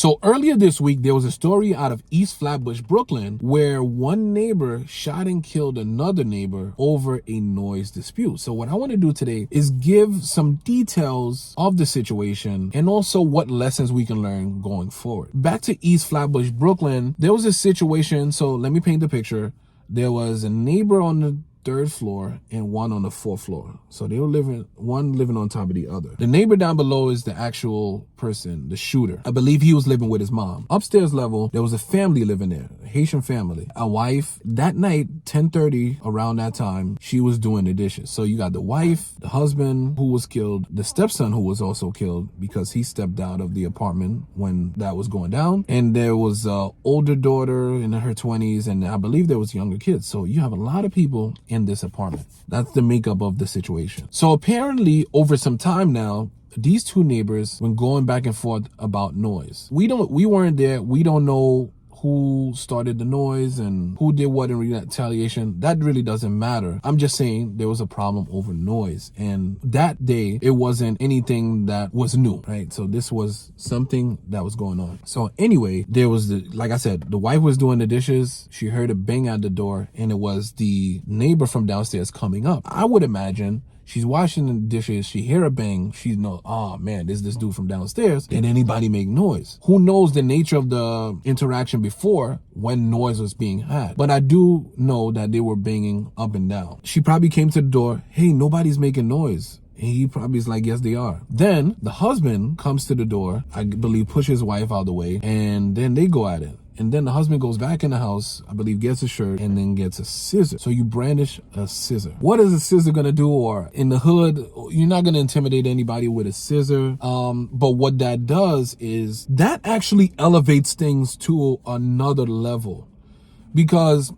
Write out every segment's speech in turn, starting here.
So earlier this week, there was a story out of East Flatbush, Brooklyn, where one neighbor shot and killed another neighbor over a noise dispute. So what I want to do today is give some details of the situation and also what lessons we can learn going forward. Back to East Flatbush, Brooklyn, there was a situation. So let me paint the picture. There was a neighbor on the third floor and one on the fourth floor. So they were one living on top of the other. The neighbor down below is the actual person, the shooter. I believe he was living with his mom. Upstairs level, there was a family living there, a Haitian family. A wife, that night, 10:30, around that time, she was doing the dishes. So you got the wife, the husband who was killed, the stepson who was also killed because he stepped out of the apartment when that was going down. And there was an older daughter in her 20s, and I believe there was younger kids. So you have a lot of people in this apartment. That's the makeup of the situation. So apparently over some time now, these two neighbors were going back and forth about noise. We weren't there. We don't know who started the noise and who did what in retaliation. That really doesn't matter. I'm just saying there was a problem over noise. And that day, it wasn't anything that was new, right? So this was something that was going on. So anyway, there was like I said, the wife was doing the dishes. She heard a bang at the door and it was the neighbor from downstairs coming up. I would imagine she's washing the dishes. She hear a bang. She knows, oh man, this dude from downstairs. Did anybody make noise? Who knows the nature of the interaction before when noise was being had? But I do know that they were banging up and down. She probably came to the door. Hey, nobody's making noise. And he probably is like, yes, they are. Then the husband comes to the door, I believe pushes his wife out of the way, and then they go at it. And then the husband goes back in the house, I believe gets a shirt and then gets a scissor. So you brandish a scissor. What is a scissor gonna do? Or in the hood, you're not gonna intimidate anybody with a scissor. But what that does is that actually elevates things to another level. Because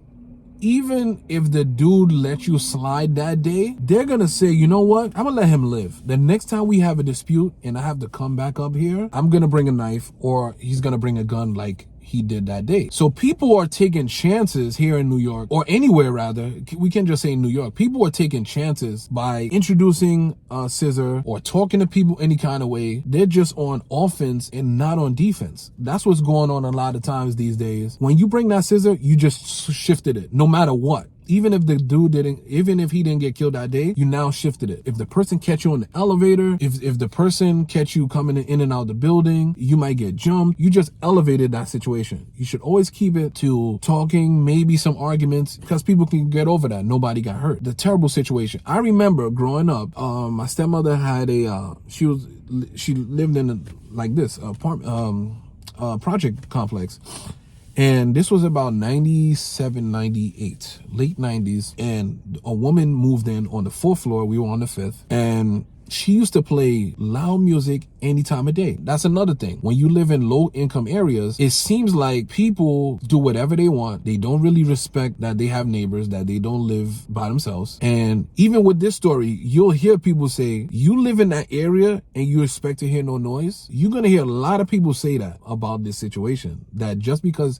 even if the dude let you slide that day, they're gonna say, you know what? I'm gonna let him live. The next time we have a dispute and I have to come back up here, I'm gonna bring a knife or he's gonna bring a gun like he did that day. So people are taking chances here in New York, or anywhere rather. We can just say in New York. People are taking chances by introducing a scissor or talking to people any kind of way. They're just on offense and not on defense. That's what's going on a lot of times these days. When you bring that scissor, you just shifted it, no matter what. Even if the dude even if he didn't get killed that day, you now shifted it. If the person catch you in the elevator, if the person catch you coming in and out the building, you might get jumped. You just elevated that situation. You should always keep it to talking, maybe some arguments, because people can get over that. Nobody got hurt. The terrible situation. I remember growing up, my stepmother had she lived in like this apartment, project complex. And this was about 97, 98, late 90s. And a woman moved in on the fourth floor. We were on the fifth. And she used to play loud music any time of day. That's another thing. When you live in low income areas, it seems like people do whatever they want. They don't really respect that they have neighbors, that they don't live by themselves. And even with this story, you'll hear people say, you live in that area and you expect to hear no noise. You're going to hear a lot of people say that about this situation, that just because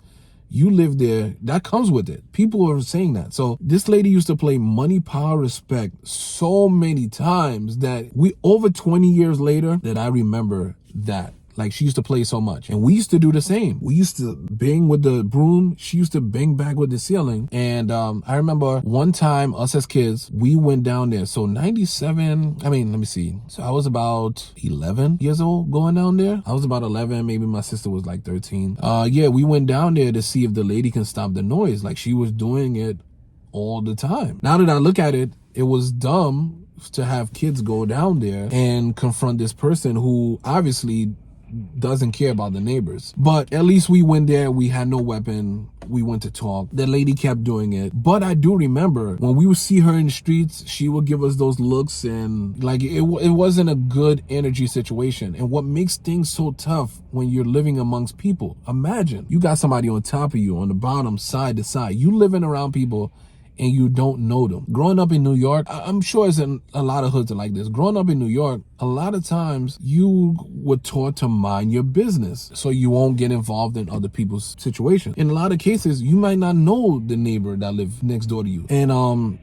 you live there, that comes with it. People are saying that. So this lady used to play Money, Power, Respect so many times that over 20 years later, that I remember that. Like, she used to play so much. And we used to do the same. We used to bang with the broom. She used to bang back with the ceiling. And I remember one time, us as kids, we went down there. So 97, let me see. So I was about 11 years old going down there. I was about 11. Maybe my sister was like 13. Yeah, we went down there to see if the lady can stop the noise. Like, she was doing it all the time. Now that I look at it, it was dumb to have kids go down there and confront this person who obviously doesn't care about the neighbors. But at least we went there. We had no weapon. We went to talk. The lady kept doing it. But I do remember when we would see her in the streets, she would give us those looks, and like it wasn't a good energy situation. And what makes things so tough when you're living amongst people, imagine you got somebody on top of you, on the bottom, side to side. You living around people and you don't know them. Growing up in New York, I'm sure it's in a lot of hoods are like this. Growing up in New York, a lot of times you were taught to mind your business so you won't get involved in other people's situation. In a lot of cases, you might not know the neighbor that lives next door to you. And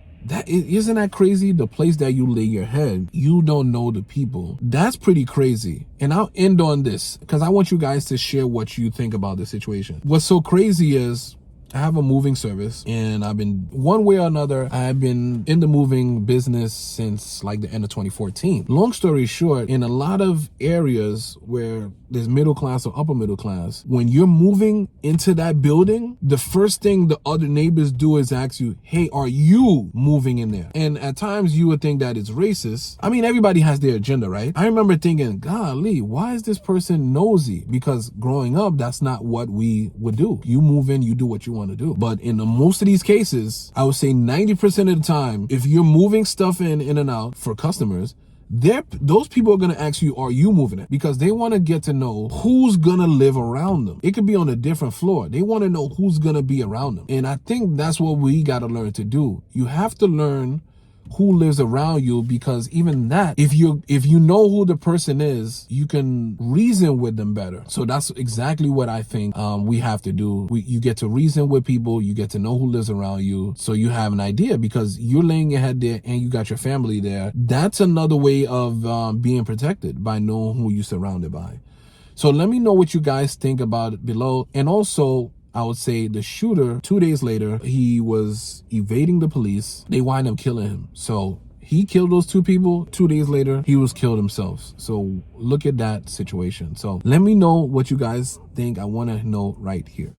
Isn't that crazy? The place that you lay your head, you don't know the people. That's pretty crazy. And I'll end on this because I want you guys to share what you think about the situation. What's so crazy is I have a moving service, and I've been, one way or another, I've been in the moving business since like the end of 2014. Long story short, in a lot of areas where there's middle class or upper middle class, when you're moving into that building, the first thing the other neighbors do is ask you, hey, are you moving in there? And at times you would think that it's racist. I mean, everybody has their agenda, right? I remember thinking, golly, why is this person nosy? Because growing up, that's not what we would do. You move in, you do what you want to do. But in most of these cases, I would say 90% of the time, if you're moving stuff in and out for customers, those people are going to ask you, are you moving it? Because they want to get to know who's going to live around them. It could be on a different floor. They want to know who's going to be around them. And I think that's what we got to learn to do. You have to learn who lives around you, because even that, if you know who the person is, you can reason with them better. So that's exactly what I think we have to do. You get to reason with people, you get to know who lives around you, so you have an idea, because you're laying your head there and you got your family there. That's another way of being protected, by knowing who you're surrounded by. So let me know what you guys think about it below. And also, I would say the shooter, 2 days later, he was evading the police. They wind up killing him. So he killed those two people. 2 days later, he was killed himself. So look at that situation. So let me know what you guys think. I want to know right here.